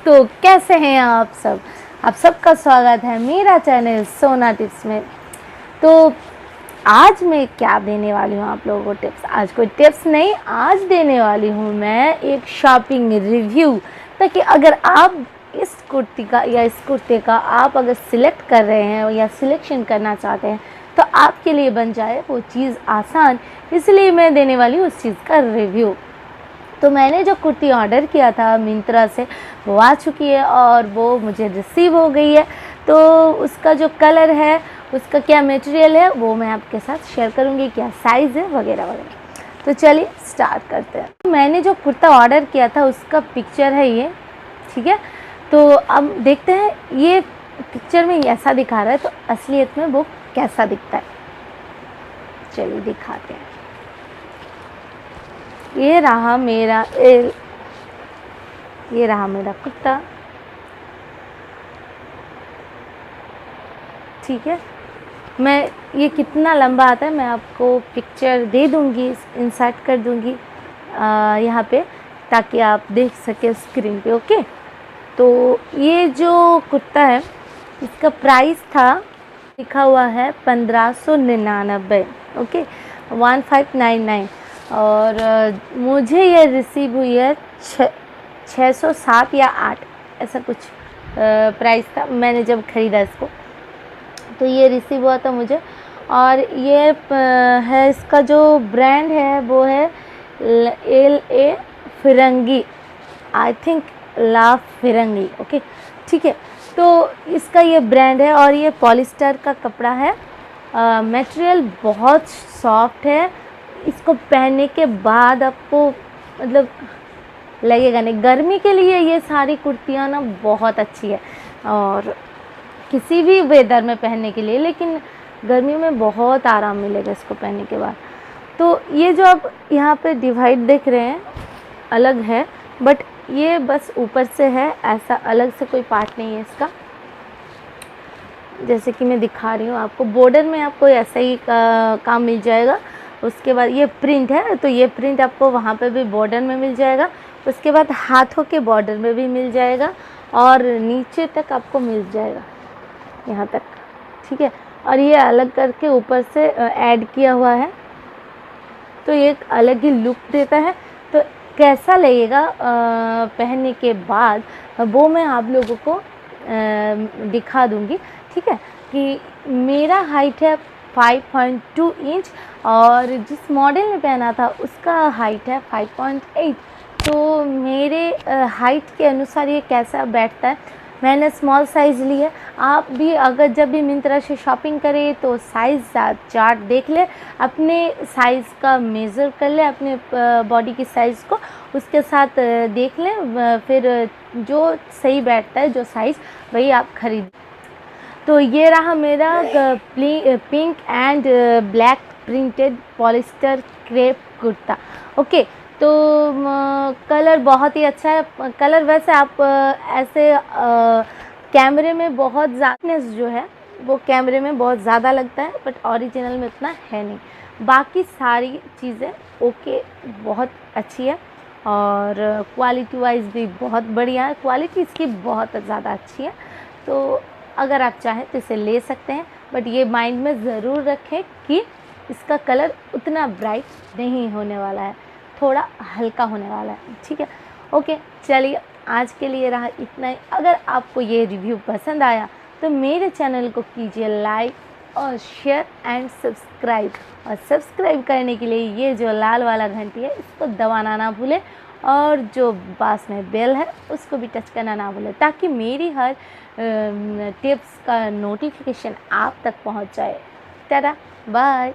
तो कैसे हैं आप सब? आप सबका स्वागत है मेरा चैनल सोना टिप्स में। तो आज मैं क्या देने वाली हूँ आप लोगों को टिप्स। आज कोई टिप्स नहीं, आज देने वाली हूँ मैं एक शॉपिंग रिव्यू, ताकि अगर आप इस कुर्ती का या इस कुर्ते का आप अगर सिलेक्ट कर रहे हैं या सिलेक्शन करना चाहते हैं तो आपके लिए बन जाए वो चीज़ आसान। इसलिए मैं देने वाली हूँ उस चीज़ का रिव्यू। तो मैंने जो कुर्ती ऑर्डर किया था मिंत्रा से वो आ चुकी है और वो मुझे रिसीव हो गई है। तो उसका जो कलर है, उसका क्या मटेरियल है, वो मैं आपके साथ शेयर करूँगी, क्या साइज़ है वगैरह वगैरह। तो चलिए स्टार्ट करते हैं। मैंने जो कुर्ता ऑर्डर किया था उसका पिक्चर है ये, ठीक है। तो अब देखते हैं ये पिक्चर में ऐसा दिखा रहा है तो असलियत में वो कैसा दिखता है। चलिए दिखाते हैं। ये रहा मेरा कुर्ता, ठीक है। मैं ये कितना लंबा आता है मैं आपको पिक्चर दे दूँगी, इंसर्ट कर दूँगी यहाँ पे, ताकि आप देख सकें स्क्रीन पे। ओके, तो ये जो कुर्ता है इसका प्राइस था, लिखा हुआ है 1599, ओके 1599। और मुझे ये रिसीव हुई है 607 या 8 ऐसा कुछ प्राइस था मैंने जब ख़रीदा इसको। तो ये रिसीव हुआ था मुझे। और ये है, इसका जो ब्रांड है वो है LA फिरंगी, आई थिंक ला फिरंगी, ओके ठीक है। तो इसका ये ब्रांड है और ये पॉलिस्टर का कपड़ा है। मटेरियल बहुत सॉफ्ट है। इसको पहनने के बाद आपको मतलब लगेगा नहीं। गर्मी के लिए ये सारी कुर्तियाँ ना बहुत अच्छी है और किसी भी वेदर में पहनने के लिए, लेकिन गर्मी में बहुत आराम मिलेगा इसको पहनने के बाद। तो ये जो आप यहाँ पे डिवाइड देख रहे हैं अलग है, बट ये बस ऊपर से है, ऐसा अलग से कोई पार्ट नहीं है इसका। जैसे कि मैं दिखा रही हूँ आपको, बॉर्डर में आपको ऐसा ही काम मिल जाएगा। उसके बाद ये प्रिंट है, तो ये प्रिंट आपको वहाँ पे भी बॉर्डर में मिल जाएगा। उसके बाद हाथों के बॉर्डर में भी मिल जाएगा और नीचे तक आपको मिल जाएगा, यहाँ तक, ठीक है। और ये अलग करके ऊपर से ऐड किया हुआ है, तो ये एक अलग ही लुक देता है। तो कैसा लगेगा पहनने के बाद वो मैं आप लोगों को दिखा दूँगी, ठीक है। कि मेरा हाइट है 5.2 इंच और जिस मॉडल ने पहना था उसका हाइट है 5.8। तो मेरे हाइट के अनुसार ये कैसा बैठता है, मैंने स्मॉल साइज़ ली है। आप भी अगर जब भी मिंत्रा से शॉपिंग करें तो साइज़ चार्ट देख ले, अपने साइज़ का मेज़र कर ले, अपने बॉडी की साइज़ को उसके साथ देख लें, फिर जो सही बैठता है जो साइज़ वही आप खरीद। तो ये रहा मेरा pink and black printed polyester crepe kurta, okay. तो कलर बहुत ही अच्छा है। कलर वैसे आप ऐसे कैमरे में बहुत ज़्यादा जो है वो कैमरे में बहुत ज़्यादा लगता है, बट ओरिजिनल में उतना है नहीं। बाकी सारी चीज़ें ओके, बहुत अच्छी है और क्वालिटी वाइज भी बहुत बढ़िया है। क्वालिटी इसकी बहुत ज़्यादा अच्छी है। तो अगर आप चाहें तो इसे ले सकते हैं, बट ये माइंड में ज़रूर रखें कि इसका कलर उतना ब्राइट नहीं होने वाला है, थोड़ा हल्का होने वाला है, ठीक है। ओके, चलिए आज के लिए रहा इतना ही। अगर आपको ये रिव्यू पसंद आया तो मेरे चैनल को कीजिए लाइक और शेयर एंड सब्सक्राइब। और सब्सक्राइब करने के लिए ये जो लाल वाला घंटी है इसको दबाना ना भूलें और जो पास में बेल है उसको भी टच करना ना भूलें, ताकि मेरी हर टिप्स का नोटिफिकेशन आप तक पहुंच जाए। टाटा, बाय।